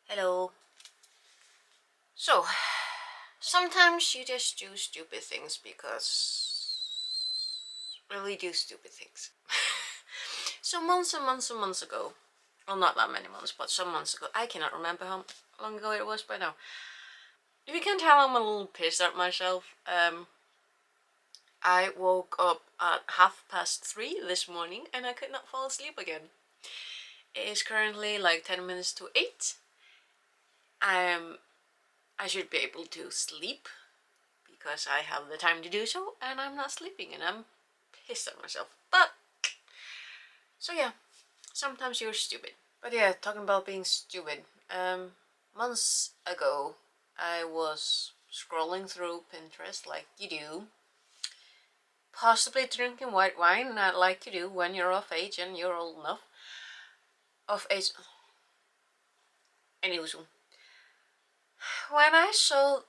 Hello. So, sometimes you just do stupid things because really do stupid things. So months and months and months ago, well, not that many months, but some months ago, I cannot remember how long ago it was by now. If you can tell, I'm a little pissed at myself. I woke up at 3:30 this morning and I could not fall asleep again. It is currently like 10 minutes to 8. I should be able to sleep because I have the time to do so, and I'm not sleeping, and I'm pissed at myself. But, so yeah, sometimes you're stupid. But yeah, talking about being stupid, months ago, I was scrolling through Pinterest like you do, possibly drinking white wine, like you do when you're of age and you're old enough. Of age. Anyways, when I saw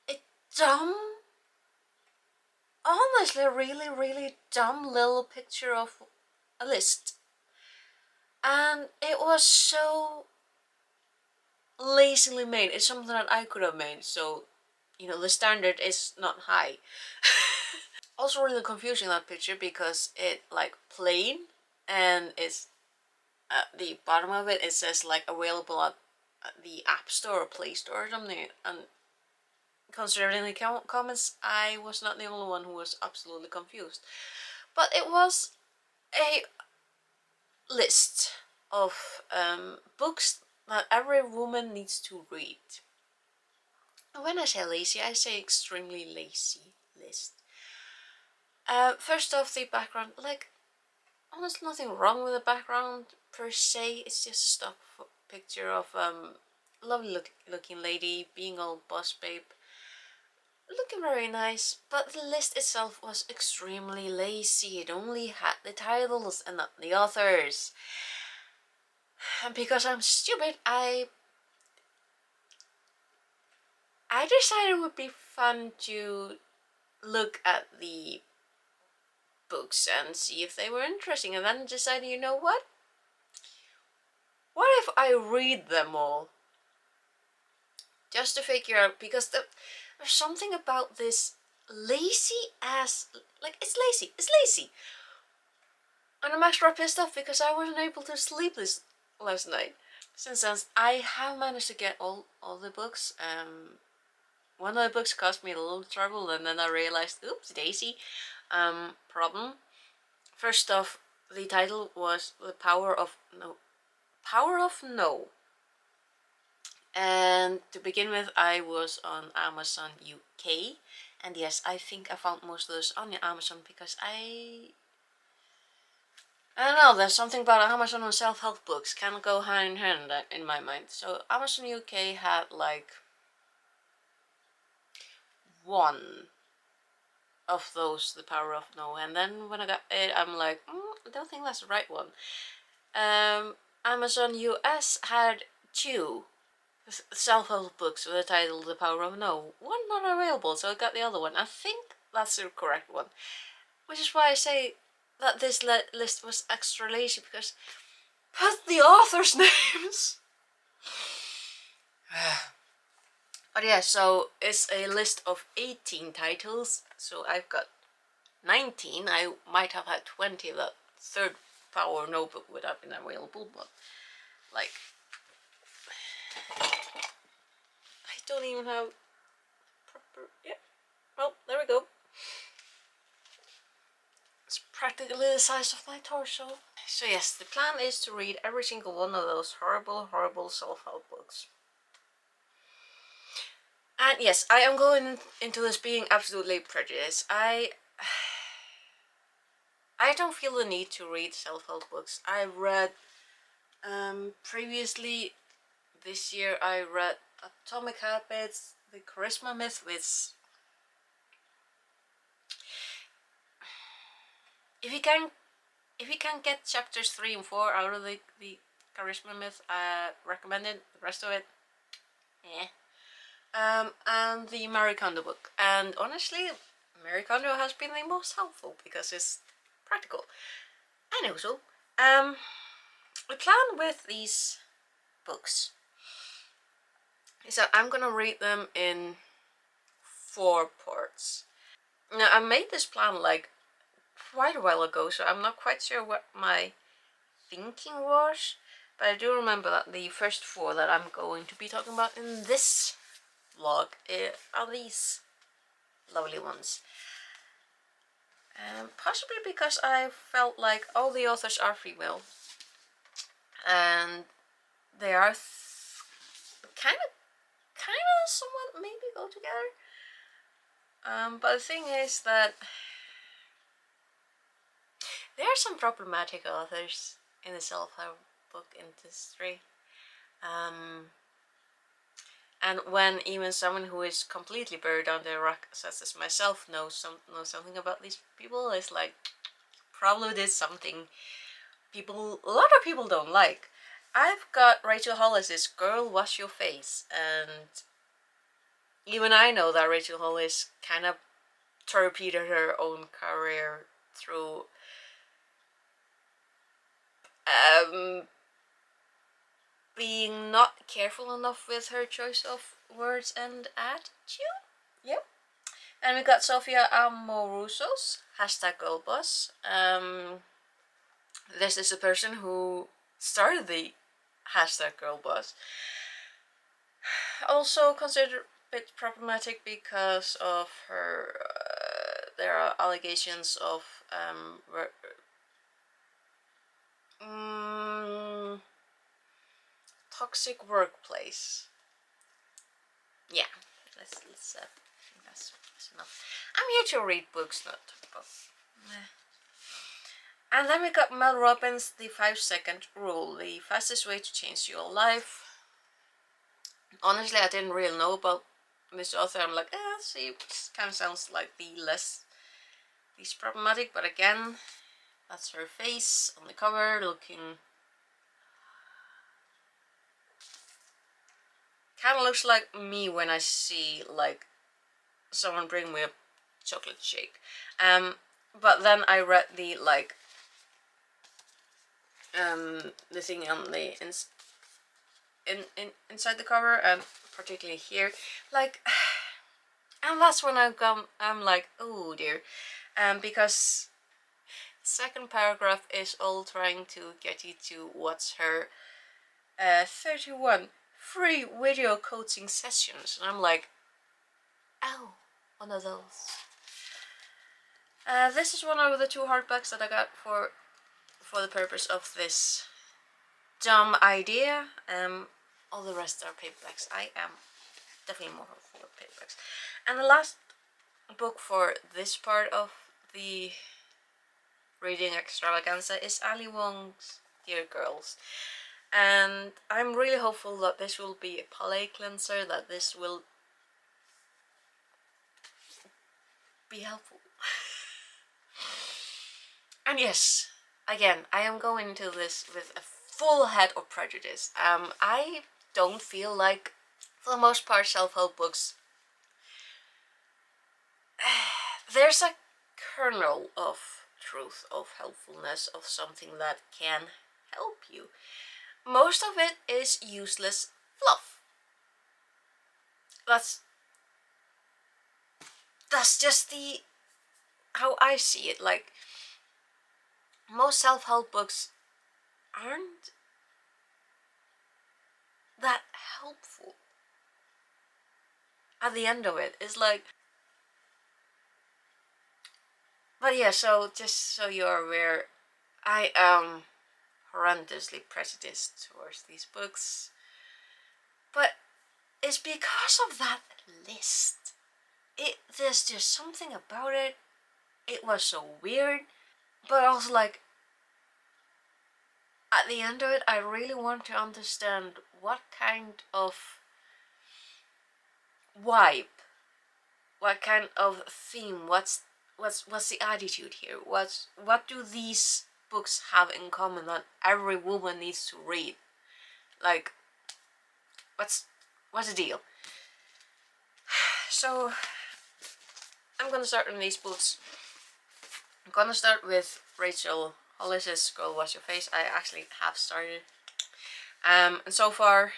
a dumb, honestly, really dumb little picture of a list, and it was so lazily made. It's something that I could have made, so the standard is not high. Also really confusing, that picture, because it like plain, and it's at the bottom of it says like available at the App Store or Play Store or something, and considering the comments, I was not the only one who was absolutely confused. But it was a list of books that every woman needs to read. And when I say lazy, I say extremely lazy list. First off, the background, like, there's nothing wrong with the background per se. It's just a stock picture of lovely looking lady being all boss babe, looking very nice. But the list itself was extremely lazy. It only had the titles and not the authors. And because I'm stupid, I decided it would be fun to look at the books and see if they were interesting, and then decided, you know what? What if I read them all? Just to figure out, because there's something about this lazy ass, like, it's lazy. And I'm extra pissed off because I wasn't able to sleep this last night. Since then, I have managed to get all the books. One of the books cost me a little trouble, and then I realized, oops, Daisy, problem. First off, the title was The Power of No. Power of No. And to begin with, I was on Amazon UK, and yes, I think I found most of those on Amazon because I don't know, there's something about Amazon and self-help books can go hand in hand in my mind. So Amazon UK had like one of those, The Power of No, and then when I got it, I'm like, I don't think that's the right one. Amazon US had two self-help books with the title The Power of No. One not available, so I got the other one. I think that's the correct one. Which is why I say that this list was extra lazy, because put the authors' names. But yeah, so it's a list of 18 titles, so I've got 19. I might have had 20 of that third Power No book would have been available, but like, I don't even have proper, yeah, well, there we go. It's practically the size of my torso. So yes, the plan is to read every single one of those horrible self-help books. And yes, I am going into this being absolutely prejudiced. I don't feel the need to read self-help books. I read previously this year I read Atomic Habits, The Charisma Myth, with if you can get chapters 3 and 4 out of the Charisma Myth, I recommend it. The rest of it, yeah. And the Marie Kondo book. And honestly, Marie Kondo has been the most helpful because it's practical. And also, the plan with these books So I'm gonna read them in 4 parts. Now I made this plan like quite a while ago, so I'm not quite sure what my thinking was, but I do remember that the first 4 that I'm going to be talking about in this vlog are these lovely ones. Possibly because I felt like all the authors are female, and they are kind of somewhat maybe go together. But the thing is that there are some problematic authors in the self-help book industry. And when even someone who is completely buried under a rock, such as myself, knows something about these people, it's like probably did something a lot of people don't like. I've got Rachel Hollis's "Girl, Wash Your Face," and even I know that Rachel Hollis kind of torpedoed her own career through being not careful enough with her choice of words and attitude. Yep. And we got Sofia Amoruso's #GirlBoss. This is a person who started the #GirlBoss. Also considered a bit problematic because of her. There are allegations of toxic workplace. Yeah, let's I think that's enough. I'm here to read books, not talk about. And then we got Mel Robbins' The 5-Second Rule, the fastest way to change your life. Honestly, I didn't really know about this author. I'm like, see, it kind of sounds like the least problematic, but again, that's her face on the cover, looking kind of looks like me when I see like someone bring me a chocolate shake. But then I read the the thing on the inside the cover, and particularly here, like, and that's when I'm like, oh dear, because second paragraph is all trying to get you to watch her 31 free video coaching sessions, and I'm like, oh, one of those. This is one of the 2 hardbacks that I got for the purpose of this dumb idea. All the rest are paperbacks. I am definitely more hopeful of paperbacks. And the last book for this part of the reading extravaganza is Ali Wong's Dear Girls. And I'm really hopeful that this will be a palate cleanser, that this will be helpful. And yes, again, I am going into this with a full head of prejudice. I don't feel like, for the most part, self-help books, there's a kernel of truth, of helpfulness, of something that can help you. Most of it is useless fluff. That's just how I see it. Like, most self-help books aren't that helpful. At the end of it, it's like, but yeah, so just so you're aware, I am horrendously prejudiced towards these books, but it's because of that list. There's just something about it. It was so weird, but also like, at the end of it, I really want to understand what kind of vibe, what kind of theme, what's the attitude here? What do these books have in common that every woman needs to read? Like, what's the deal? So I'm gonna start on these books. I'm gonna start with Rachel Hollis's Girl, Wash Your Face. I actually have started, and so far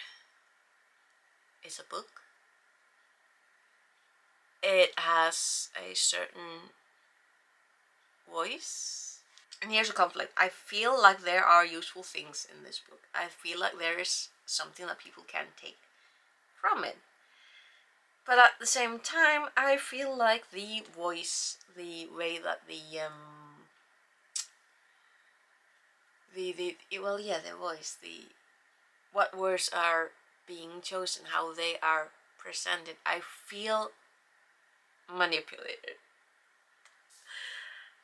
is a book. It has a certain voice. And here's a conflict. I feel like there are useful things in this book. I feel like there is something that people can take from it. But at the same time, I feel like the voice, the way that the voice, what words are being chosen, how they are presented, I feel manipulated.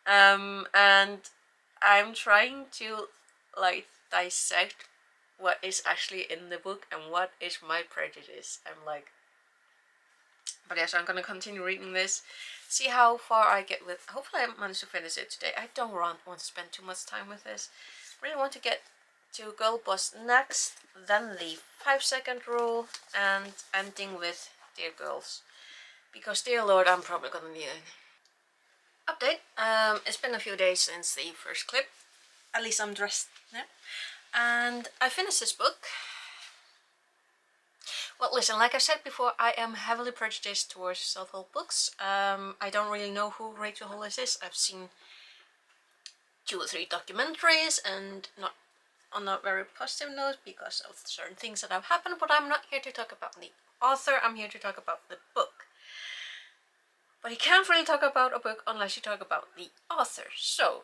And I'm trying to like dissect what is actually in the book and what is my prejudice. I'm like, but yeah, so I'm gonna continue reading this, see how far I get with. Hopefully, I manage to finish it today. I don't want to spend too much time with this. Really want to get to Girl Boss next, then the 5-second rule, and ending with Dear Girls, because dear Lord, I'm probably gonna need it. Update. It's been a few days since the first clip. At least I'm dressed now. And I finished this book. Well, listen, like I said before, I am heavily prejudiced towards self-help books. I don't really know who Rachel Hollis is. I've seen 2 or 3 documentaries, and not on a very positive note because of certain things that have happened, but I'm not here to talk about the author, I'm here to talk about the book. But you can't really talk about a book unless you talk about the author, so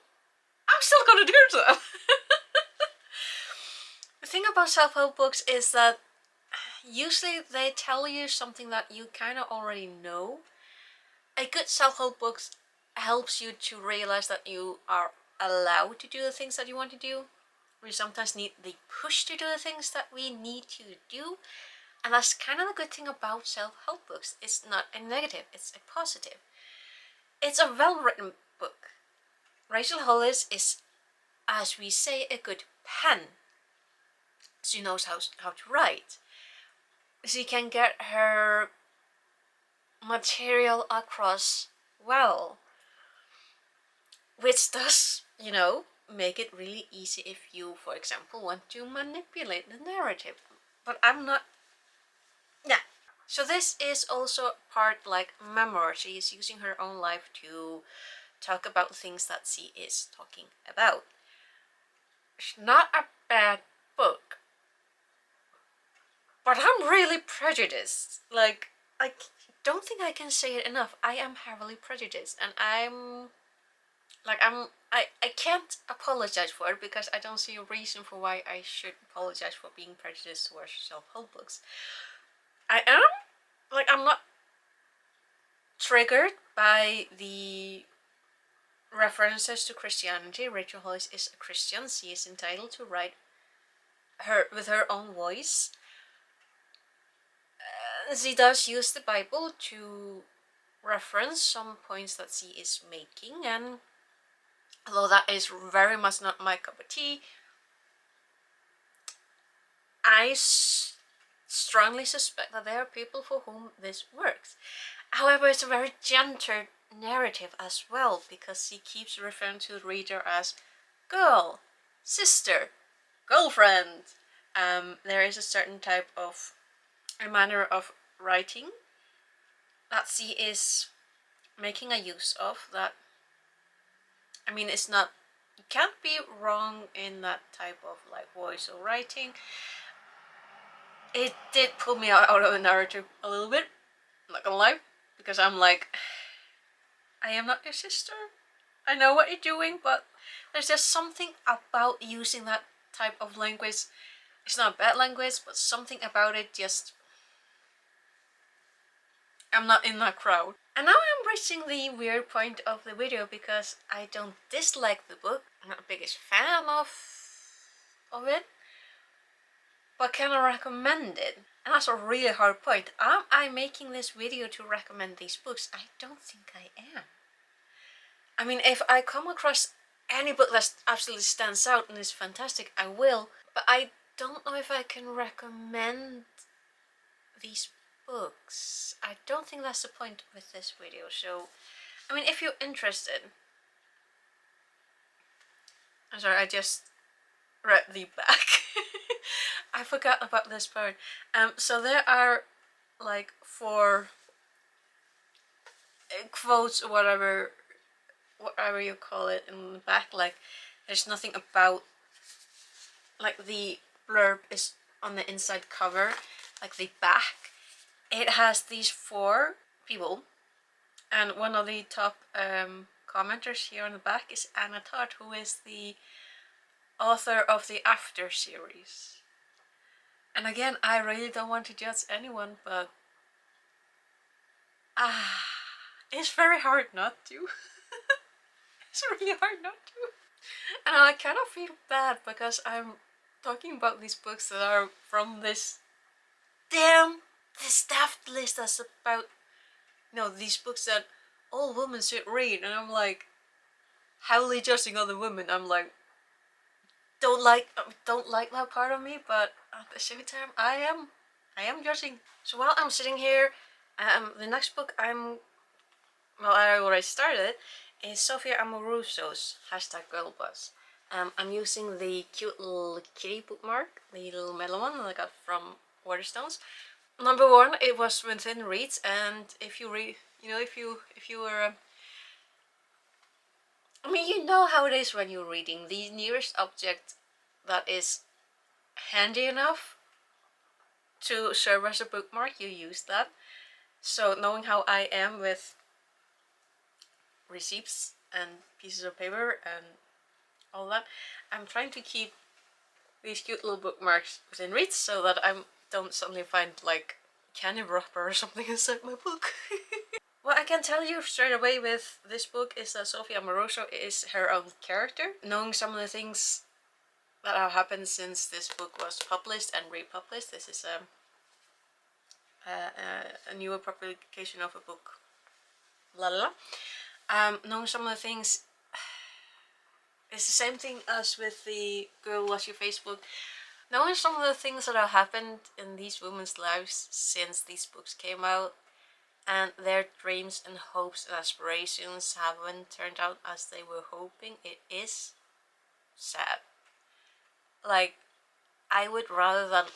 I'm still gonna do so. The thing about self-help books is that usually they tell you something that you kind of already know. A good self-help book helps you to realize that you are allowed to do the things that you want to do. We sometimes need the push to do the things that we need to do. And that's kind of the good thing about self-help books. It's not a negative, it's a positive. It's a well-written book. Rachel Hollis is, as we say, a good pen. She knows how to write. She can get her material across well, which does, make it really easy if you, for example, want to manipulate the narrative. But I'm not. Yeah. So this is also part like memoir. She is using her own life to talk about things that she is talking about. It's not a bad book, but I'm really prejudiced. Like, I don't think I can say it enough. I am heavily prejudiced, and I can't apologize for it because I don't see a reason for why I should apologize for being prejudiced towards self-help books. I am, I'm not triggered by the references to Christianity. Rachel Hollis is a Christian. She is entitled to write with her own voice. She does use the Bible to reference some points that she is making, and although that is very much not my cup of tea, I strongly suspect that there are people for whom this works. However, it's a very gendered narrative as well, because she keeps referring to the reader as girl, sister, girlfriend. There is a certain type of a manner of writing that she is making a use of that, it's not, you can't be wrong in that type of like voice or writing. It did pull me out of the narrative a little bit, I'm not gonna lie, because I'm like, I am not your sister. I know what you're doing, but there's just something about using that type of language. It's not bad language, but something about it just, I'm not in that crowd. And now I'm reaching the weird point of the video because I don't dislike the book. I'm not the biggest fan of it, but can I recommend it? And that's a really hard point. Am I making this video to recommend these books? I don't think I am. If I come across any book that absolutely stands out and is fantastic, I will. But I don't know if I can recommend these books. I don't think that's the point with this video. So, if you're interested... I'm sorry, I just read the back. I forgot about this part. So there are like 4 quotes or whatever you call it in the back. Like there's nothing about, like the blurb is on the inside cover, like the back. It has these 4 people, and one of the top commenters here on the back is Anna Todd, who is the author of the After series. And again, I really don't want to judge anyone, but it's very hard not to. It's really hard not to. And I kind of feel bad because I'm talking about these books that are from this staffed list that's about, these books that all women should read, and I'm like heavily judging other women. I'm like, don't like that part of me, but at the same time, I am judging. So while I'm sitting here, the next book I already started is Sophia Amoruso's #GirlBuzz. I'm using the cute little kitty bookmark, the little metal one that I got from Waterstones. Number 1, it was within reads, and if you read, if you were, I mean, you know how it is when you're reading. The nearest object that is handy enough to serve as a bookmark, you use that. So knowing how I am with receipts and pieces of paper and all that, I'm trying to keep these cute little bookmarks within reach so that I don't suddenly find like candy wrapper or something inside my book. What I can tell you straight away with this book is that Sophia Amoruso is her own character. Knowing some of the things that have happened since this book was published and republished, this is a newer publication of a book. Knowing some of the things, it's the same thing as with the Girl What's Your Facebook. Knowing some of the things that have happened in these women's lives since these books came out, and their dreams and hopes and aspirations haven't turned out as they were hoping, it is sad. Like, I would rather that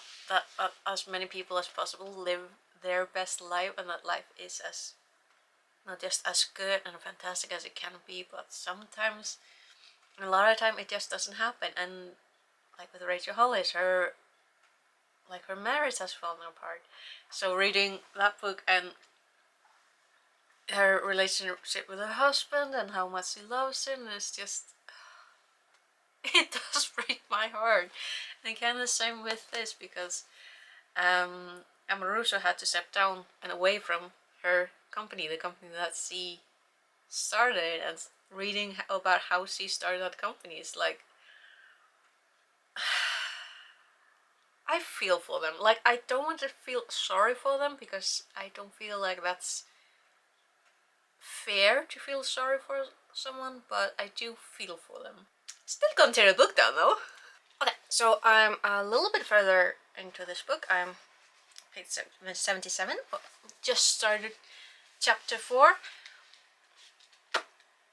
as many people as possible live their best life, and that life is as not just as good and fantastic as it can be, but sometimes, a lot of the time, it just doesn't happen. And like with Rachel Hollis, her marriage has fallen apart. So reading that book and her relationship with her husband and how much she loves him, is just, it does break my heart. And kind of the same with this, because Amoruso had to step down and away from her company, the company that she started, and reading about how she started that company is like, I feel for them. Like, I don't want to feel sorry for them, because I don't feel like that's fair to feel sorry for someone, but I do feel for them. Still consider the book down though. Okay, so I'm a little bit further into this book. I'm page 77. Just started chapter 4.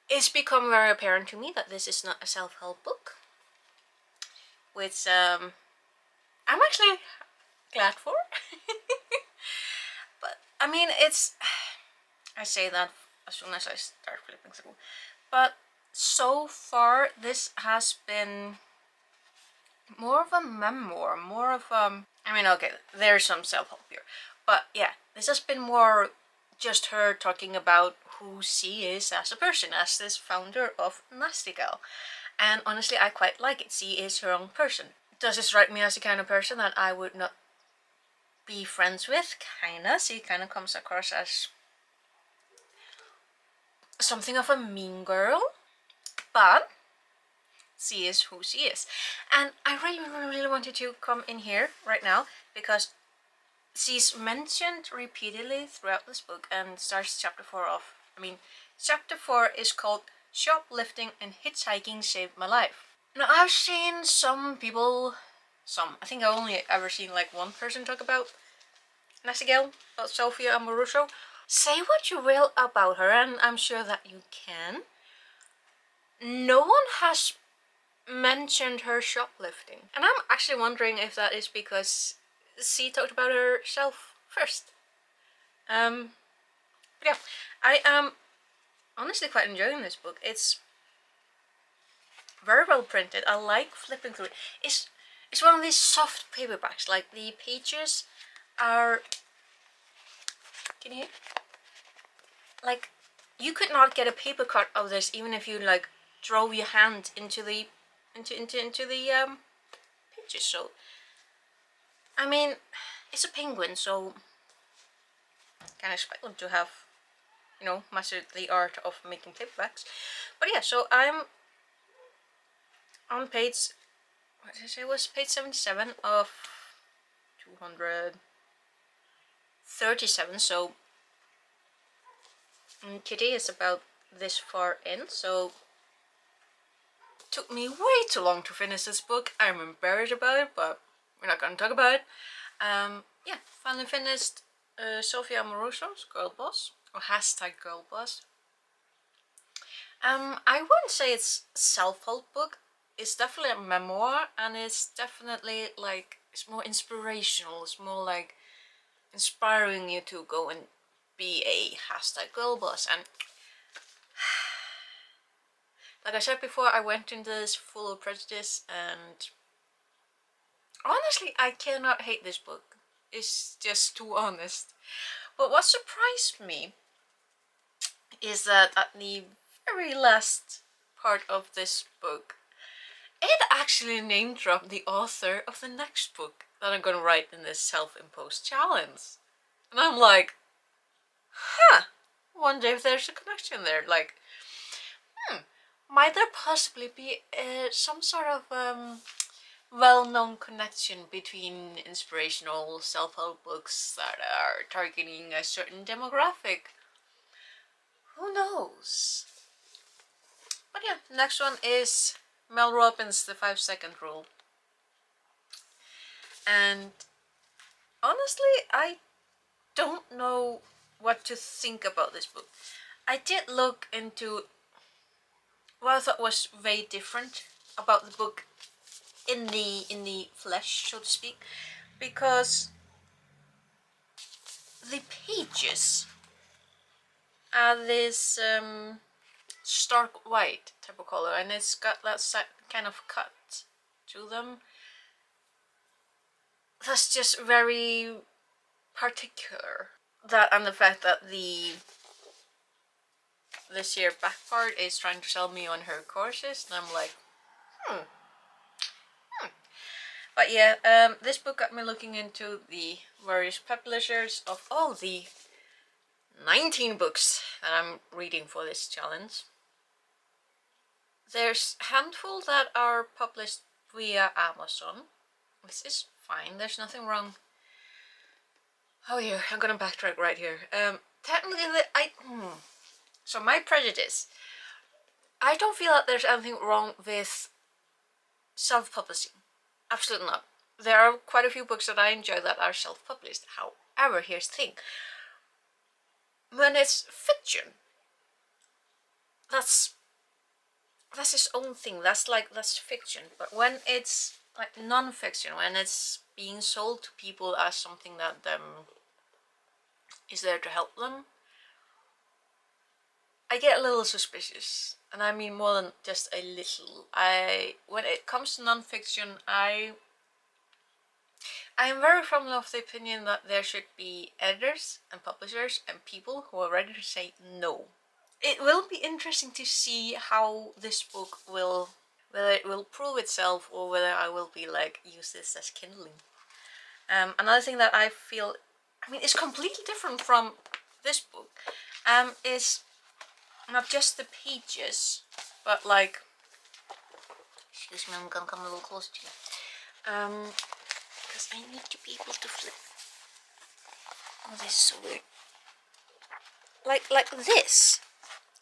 It's become very apparent to me that this is not a self-help book, which I'm actually glad for. But I mean, I say that as soon as I start flipping through, but so far this has been more of a memoir, more of I mean, okay, there's some self-help here, but yeah, this has been more just her talking about who she is as a person, as this founder of Nasty Gal. And honestly, I quite like it. She is her own person. Does it strike me as the kind of person that I would not be friends with? Kinda. She kind of comes across as something of a mean girl, but she is who she is. And I really wanted to come in here right now, because she's mentioned repeatedly throughout this book, and starts chapter 4 off. I mean, chapter 4 is called Shoplifting and Hitchhiking Saved My Life. Now, I've seen some people, I think I've only ever seen like one person talk about Nasty Gal, about Sophia Amoruso. Say what you will about her, and I'm sure that you can. No one has mentioned her shoplifting. And I'm actually wondering if that is because she talked about herself first. But yeah, I am honestly quite enjoying this book. It's very well printed. I like flipping through it. It's one of these soft paperbacks. Like the pages are. Can you hear? Like, you could not get a paper cut of this even if you like drove your hand into the pages. So I mean, it's a penguin, so can expect them to have, you know, mastered the art of making paperbacks. But yeah, so I'm on page, what did I say, it was page 77 of 237. So Kitty is about this far in, so it took me way too long to finish this book. I'm embarrassed about it, but we're not gonna talk about it. Yeah, finally finished Sofia Amoroso's Girl Boss, or hashtag Girl Boss. I wouldn't say it's a self-help book. It's definitely a memoir, and it's definitely like, it's more inspirational. It's more like inspiring you to go and be a hashtag girl boss. And like I said before, I went into this full of prejudice, and honestly, I cannot hate this book. It's just too honest. But what surprised me is that at the very last part of this book, it actually name dropped the author of the next book that I'm gonna write in this self-imposed challenge. And I'm like, huh, wonder if there's a connection there. Like, might there possibly be some sort of well-known connection between inspirational self-help books that are targeting a certain demographic? Who knows? But yeah, the next one is Mel Robbins' The 5-Second Rule. And honestly, I don't know what to think about this book. I did look into what I thought was very different about the book in the flesh, so to speak, because the pages are this stark white type of color, and it's got that kind of cut to them that's just very particular. That and the fact that this here back part is trying to sell me on her courses, and I'm like, But yeah, this book got me looking into the various publishers of all the 19 books that I'm reading for this challenge. There's a handful that are published via Amazon. This is fine, there's nothing wrong. Oh, here, I'm gonna backtrack right here. Technically, so my prejudice. I don't feel that there's anything wrong with self-publishing. Absolutely not. There are quite a few books that I enjoy that are self-published. However, here's the thing. When it's fiction, that's its own thing. That's fiction. But when it's like non-fiction, when it's being sold to people as something that is there to help them, I get a little suspicious. And I mean more than just a little. When it comes to non-fiction, I am very firmly of the opinion that there should be editors and publishers and people who are ready to say no. It will be interesting to see how this book will, whether it will prove itself or whether I will be like, use this as kindling. Another thing that I feel, I mean, it's completely different from this book, is not just the pages, but like, excuse me, I'm gonna come a little closer to you. Because I need to be able to flip. Oh, this is so weird. Like this.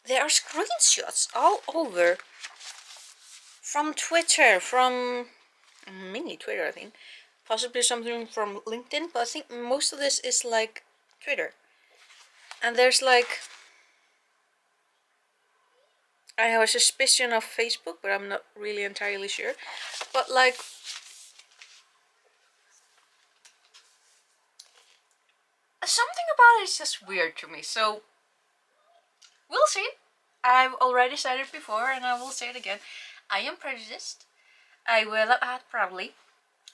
There are screenshots all over from Twitter, from mainly Twitter, I think. Possibly something from LinkedIn, but I think most of this is like Twitter. And there's like, I have a suspicion of Facebook, but I'm not really entirely sure. But like, something about it is just weird to me, so we'll see. I've already said it before and I will say it again. I am prejudiced. I will add probably.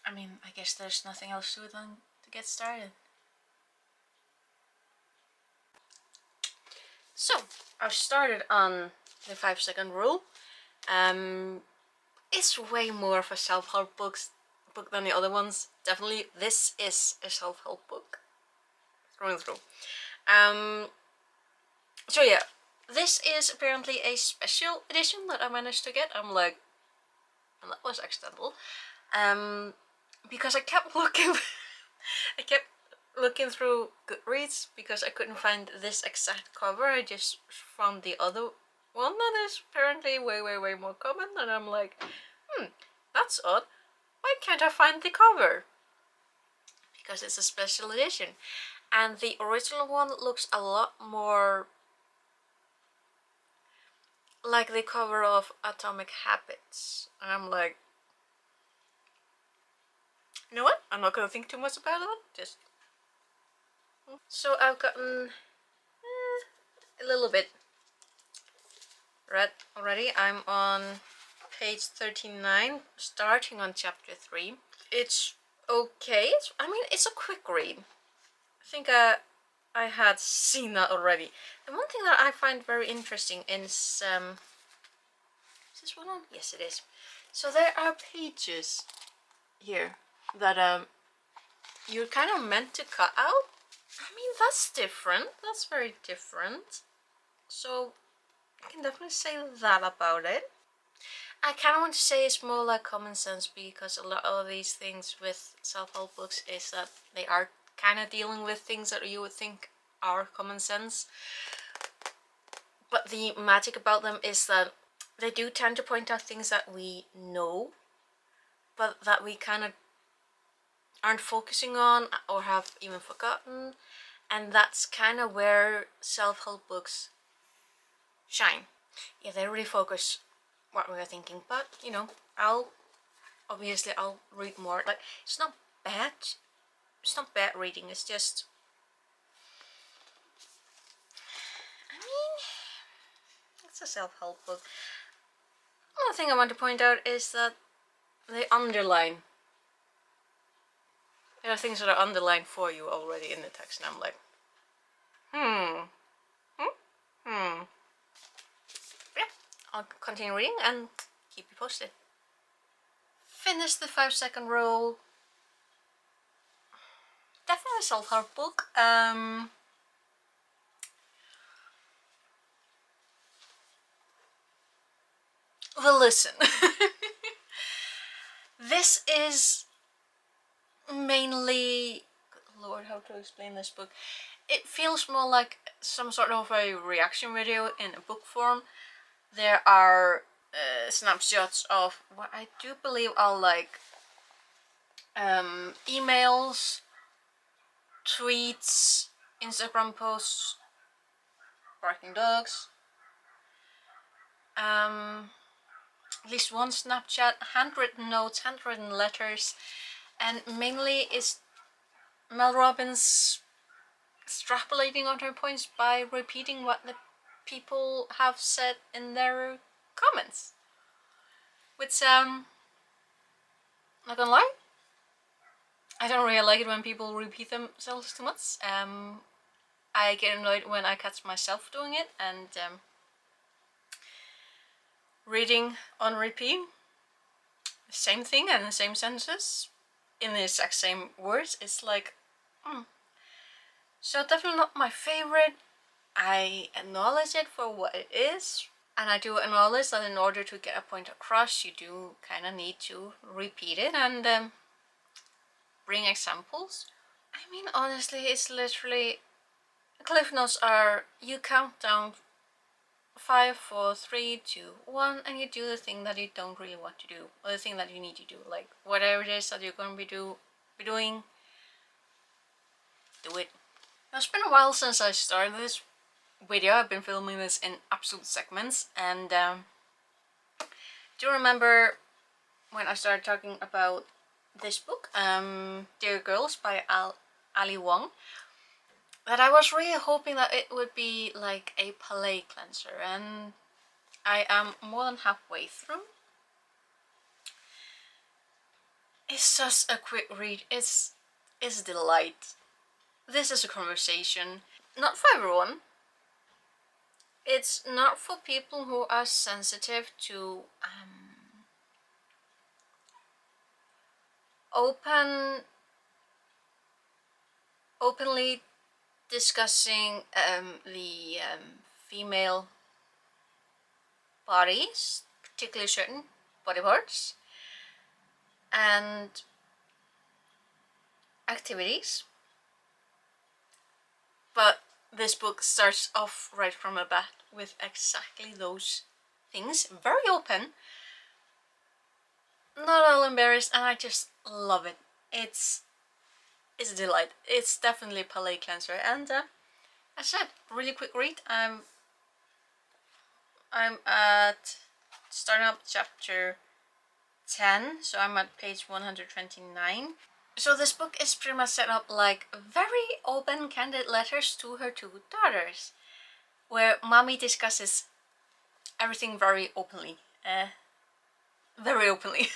I mean, I guess there's nothing else to it than to get started. So, I've started on the 5-second rule. It's way more of a self-help book than the other ones. Definitely, this is a self-help book through and through. So yeah, this is apparently a special edition that I managed to get. I'm like, and that was accidental. Because I kept looking, I kept looking through Goodreads because I couldn't find this exact cover. I just found the other one that is apparently way more common, and I'm like, that's odd. Why can't I find the cover? Because it's a special edition. And the original one looks a lot more like the cover of Atomic Habits. And I'm like, you know what? I'm not gonna think too much about it. Just so I've gotten a little bit read already. I'm on page 39, starting on chapter 3. It's okay. I mean, it's a quick read. I think I had seen that already. The one thing that I find very interesting is this one on? Yes, it is. So there are pages here that you're kind of meant to cut out. I mean, that's different. That's very different. So I can definitely say that about it. I kind of want to say it's more like common sense, because a lot of these things with self-help books is that they are kind of dealing with things that you would think are common sense. But the magic about them is that they do tend to point out things that we know, but that we kind of aren't focusing on or have even forgotten. And that's kind of where self-help books shine. Yeah, they really focus what we're thinking, but you know, I'll read more. Like, it's not bad. It's not bad reading. It's just, I mean, it's a self-help book. Another thing I want to point out is that they underline. There are things that are underlined for you already in the text, and I'm like, yeah, I'll continue reading and keep you posted. Finish the 5-second rule. Definitely a self-help book. Well, listen. This is mainly, good lord, how to explain this book? It feels more like some sort of a reaction video in a book form. There are snapshots of what I do believe are like emails, tweets, Instagram posts, barking dogs, at least one Snapchat, handwritten notes, handwritten letters, and mainly it's Mel Robbins extrapolating on her points by repeating what the people have said in their comments. Which, not gonna lie, I don't really like it when people repeat themselves too much. I get annoyed when I catch myself doing it, and reading on repeat the same thing and the same sentences in the exact same words. It's like, So definitely not my favorite. I acknowledge it for what it is, and I do acknowledge that in order to get a point across, you do kind of need to repeat it and bring examples. I mean, honestly, it's literally, Cliff Notes are, you count down 5, 4, 3, 2, 1, and you do the thing that you don't really want to do, or the thing that you need to do, like whatever it is that you're going to be doing, do it. Now, it's been a while since I started this video. I've been filming this in absolute segments, and do you remember when I started talking about this book, Dear Girls by Ali Wong? that I was really hoping that it would be like a palate cleanser, and I am more than halfway through. It's just a quick read. It's a delight. This is a conversation, not for everyone. It's not for people who are sensitive to openly discussing the female bodies, particularly certain body parts and activities. But this book starts off right from the bat with exactly those things, very open, not all embarrassed, and I just love it. It's a delight. It's definitely a palate cleanser, and as I said, really quick read. I'm at starting up chapter 10, so I'm at page 129. So this book is pretty much set up like very open, candid letters to her two daughters, where mommy discusses everything very openly. Very openly.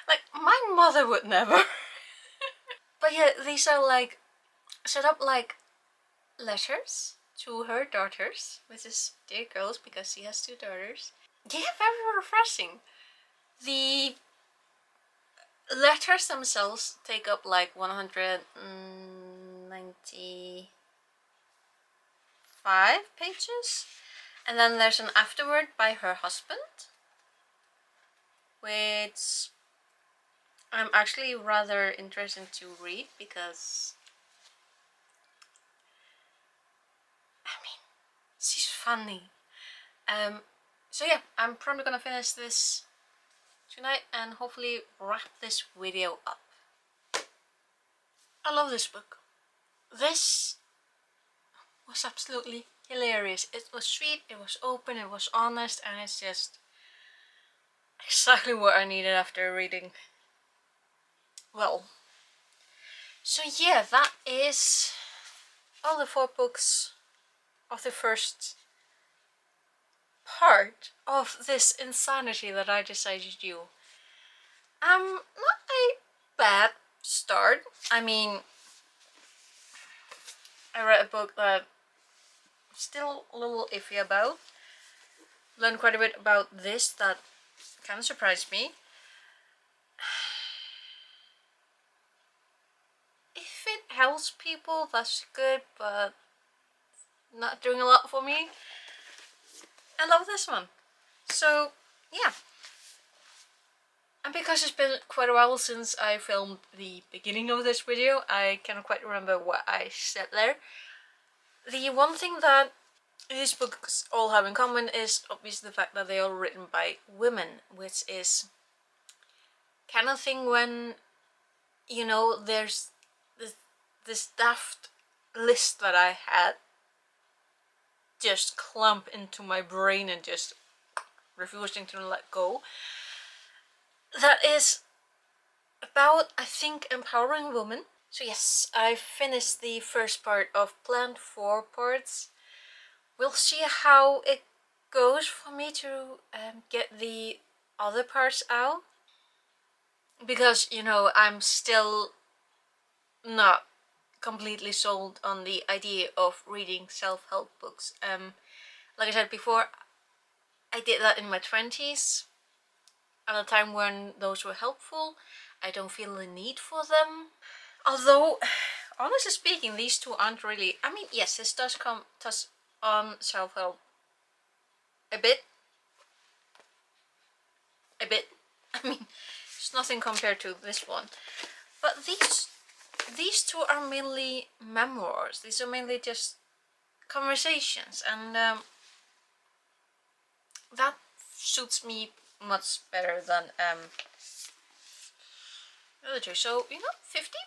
Like, my mother would never. But yeah, these are like set up like letters to her daughters, which is dear girls because she has two daughters. Yeah, very refreshing. The letters themselves take up like 195 pages, and then there's an afterword by her husband, which I'm actually rather interested to read because, I mean, she's funny. So yeah, I'm probably gonna finish this tonight and hopefully wrap this video up. I love this book. This was absolutely hilarious. It was sweet, it was open, it was honest, and it's just exactly what I needed after reading. Well, so yeah, that is all the 4 books of the first part of this insanity that I decided to do. Not a bad start. I mean, I read a book that I'm still a little iffy about. Learned quite a bit about this that kind of surprised me. If it helps people, that's good, but not doing a lot for me. I love this one. So, yeah. And because it's been quite a while since I filmed the beginning of this video, I can't quite remember what I said there. The one thing that these books all have in common is obviously the fact that they are written by women, which is kind of thing when, you know, there's this daft list that I had just clump into my brain and just refusing to let go. That is about, I think, empowering women. So yes, I finished the first part of planned 4 parts. We'll see how it goes for me to get the other parts out. Because, you know, I'm still not completely sold on the idea of reading self-help books. Like I said before, I did that in my 20s, at a time when those were helpful. I don't feel the need for them. Although, honestly speaking, these two aren't really... I mean, yes, this does touch on self-help a bit. A bit. I mean, it's nothing compared to this one. But these two are mainly memoirs. These are mainly just conversations, and that suits me much better than the other two. So, you know, 50?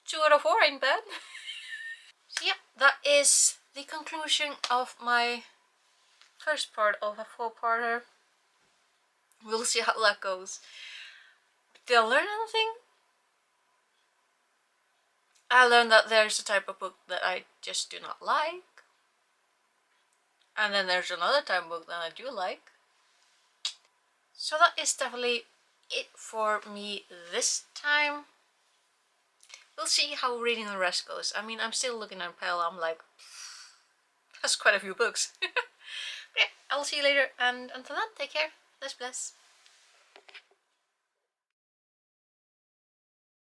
2 out of 4 ain't bad. So yeah, that is the conclusion of my first part of a 4-parter. We'll see how that goes. Did I learn anything? I learned that there's a type of book that I just do not like. And then there's another type of book that I do like. So that is definitely it for me this time. We'll see how reading the rest goes. I mean, I'm still looking at pile. I'm like, that's quite a few books. But yeah, I'll see you later, and until then, take care. Bless, bless.